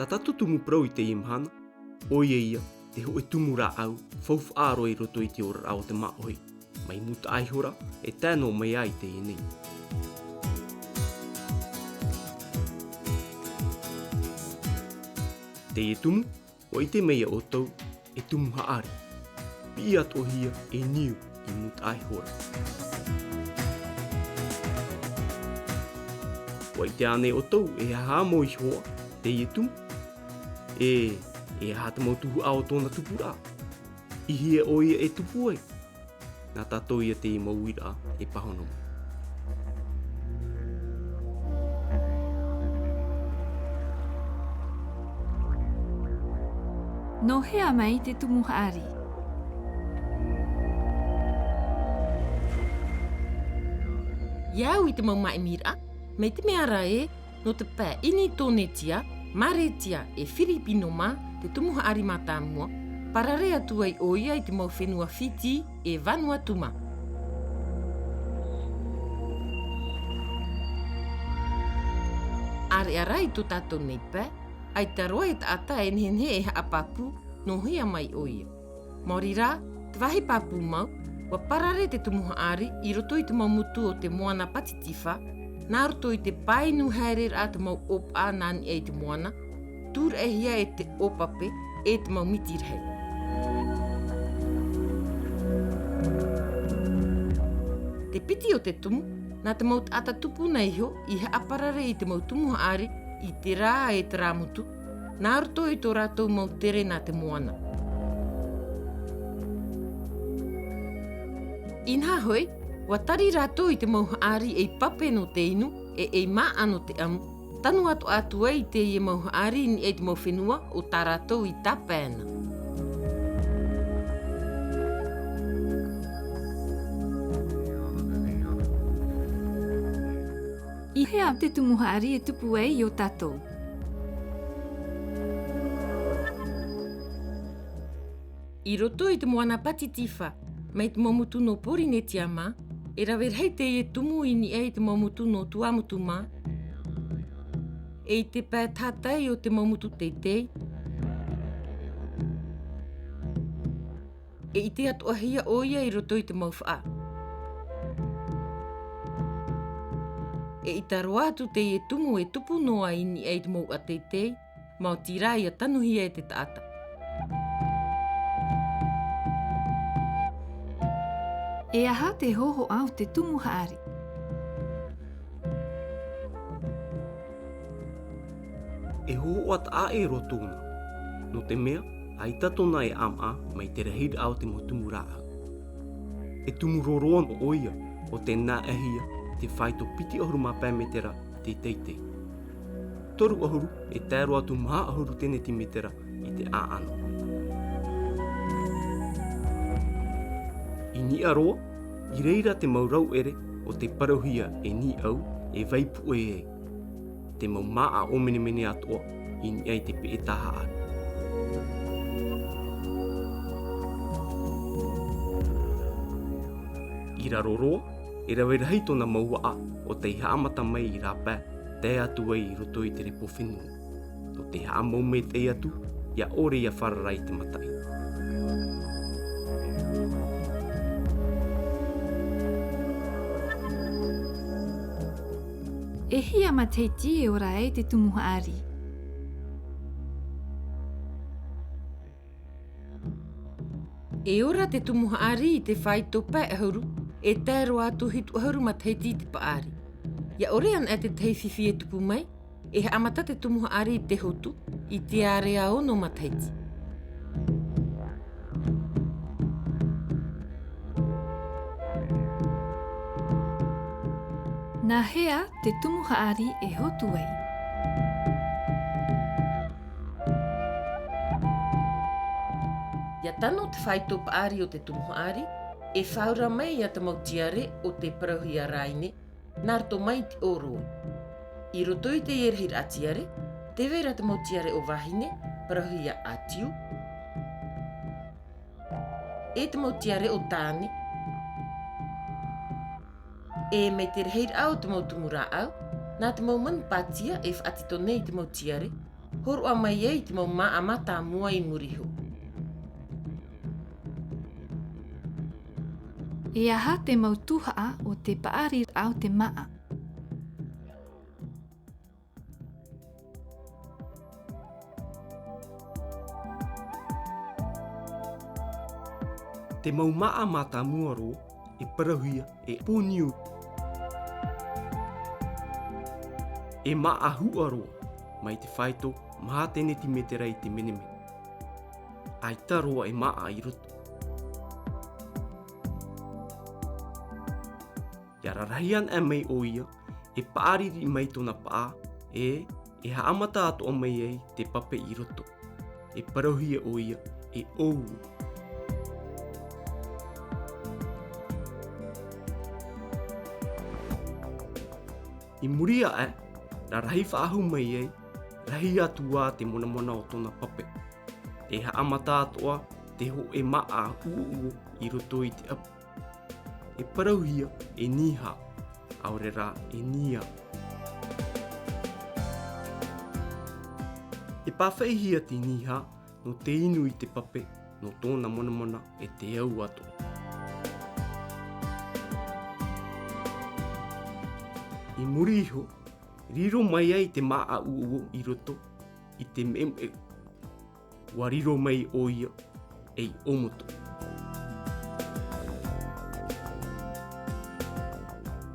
tatu tumu prau I te imhana, oia ia, te ho e tumu rā au, faufu aro I roto I te ora au te maohi, mai muta aihora, e tēnō mai ai te enei. Te e tumu, o I te meia o tau, e tumu haari. Pi ato hia e niu I muta aihora. O I te ane o tau, e haha mo I hoa, te e tumu. E haha te mautuhu ao tōna tupura. Ihi e oia e tupu ai. Nā tātou ia te I mauira e pahonomu. No hea mai te tumu haari. Iau I te maumai mira, mei te mea rae, no te pē ini tōnetia, maretia e Filipino mā, te tumu haari mātāmua, parare atu ai oia I te mau whenua Fiji e Vanuatu mā. Are arai tō tātou nei pē, ai ta roa e taata e nhenhe e haapapu no hea mai oia. Mauri rā, te wahi papu mau, wa parare te tumu haari I roto I te mau mutu o te moana patitifa, nā roto I te painu haere rā te mau opa nani e te moana, tūr e hia e te opape e te mau mitirhei. Te piti o te tumu, nā te mau taata tupu nei ho I haaparare I te mau tumu haari I te rā e te rāmutu, nā roto I tō rātou mau tere nā te moana. Inha hoi, wa tari rātou I te mau haari e pape no te inu e mā ano te amu, tanu atu ai te I mau haari ni e te mau whenua o tā rātou I tāpēna. I hea te tumu haari e tupu ai I o tātou. I roto I te moana patitifa, mai te mamutu no Porinetia mā, e rawerhei te e tumu ini e te mamutu no Tuamotu mā, e te pē tātai o te mamutu teitei, e I te atuahia oia I roto I te mauwha. E I taroa atu te e tumu e tupu noa ini e te mau a teitei, mau tirai a tanuhia e te taata. E aha te hoho au te tumu haari. E hoho at a e rotona. No te mea, ai tatona e ama mai te rehid au te mo tumu rā au. E tumu roroan o oia o te nā ehia te whaito piti ahuru mā pēmetera te teitei. Toru ahuru e tēro atu mā ahuru tēne ti metera I te āano. I ni aroa, I reira te maurau ere o te parauhia e ni au e vaipu e. Te mau maa o mene atoa I ni ai te pe e taha aru. I raroroa, e rawerahei tōna maua o te haamata mai I rā pē, te atu ai I roto I te repo whenua. No te haamau me te atu, ia ore ia whararai te matai. E hia mateiti e ora e te tumu haari. E ora te tumu haari I te whaito pē ahuru, e tēro atu hitu ahuru mateiti te paari. Ia orean e te teiwhiwhi e tupu mai, e amata te tumu haari I te hotu, I te area ono mateiti. Nā hea te tumu haari e hotu ai. Ia tano te whaito paari o te tumu haari, e whaura mai ia te mautiare o te parauhia raine, nā rato mai te oroi. I roto I te ierhir atiare, te vera te mautiare o wahine, parauhia atiu, e te mautiare o tāne, e me te reheir au te mau tumura au, nā te mau manu pātia e whaatito nei te mautiare, Horua mai ei te mau maa mata mua I muriho. E aha te mautuhaa o te paari au te maa. Te maumaa mata muaro e parahuia e pōniu. E maa huaroa mai te whaito maha tene ti metera I te menemene. Ai taroa e maa I roto. Ia rarahian e mei o ia e paariri mai tona paa e haamata atoa mai ei te pape I roto. E parahuia o ia e ou. I muria ra rahi whaahu mai ei, rahi atua te mona o tona pape. E haamata atoa te ho e maa uu I roto I te apu. E parauhia e niha, aurera e nia. E pawhaihia te niha no te inu I te pape no tōna mona e te au atoa. I muri iho, riro mai ai te maa uu I roto I te meme. Wa riro mai o ia ei omoto.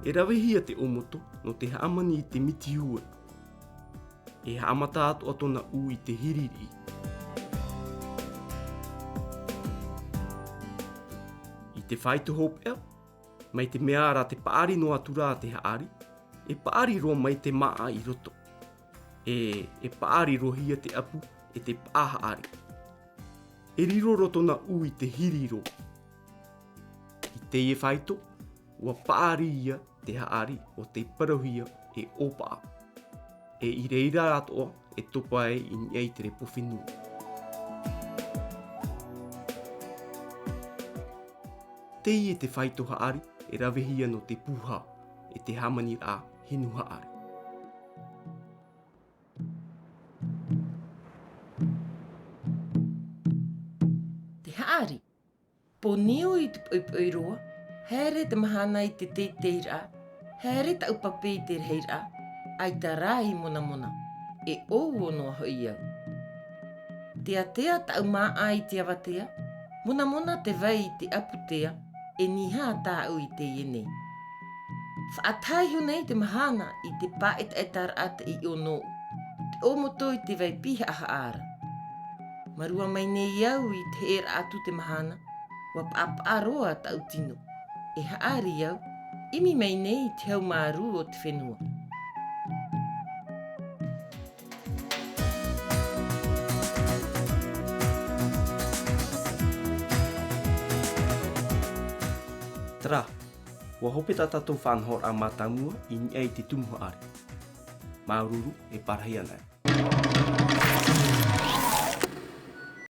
E rawehia te omoto no te haamani I te miti ua. E haamata atoa tona u I te hiriri. I te whaito hopea, mai te mea ra te paari no atura te haari, e paari roa mai te maa I roto. E paari rohia te apu e te pāhaari. E riro roto na u I te hiriro. I te e whaito, ua paari ia te haari o te parahuia e opa. E I reira atoa e topa e I ni ei te repo whenua. Te I e te whaito haari e rawehia no te puha e te hamani a hinu haari. Te haari, ponio I te poipoiroa, here te mahana I te teiteira, here ta upape I te reira, ai ta rai mona, e ou no hoi au. Te atea ta umaa ai te awatea, mona te vai I te aputea, e niha tā u I te iene. Whaatai nei te mahana I te paet e tar ata I ono, te omoto I te vai piha aha ara. Marua mai nei au I te era atu te mahana, wa paaroa ta utino. E haari au, imi mai nei te hau maru o te whenua. Tara, wa hope ta tatou whanhor a mātamua I ni ei te tumuha are. Maururu e parahi ana.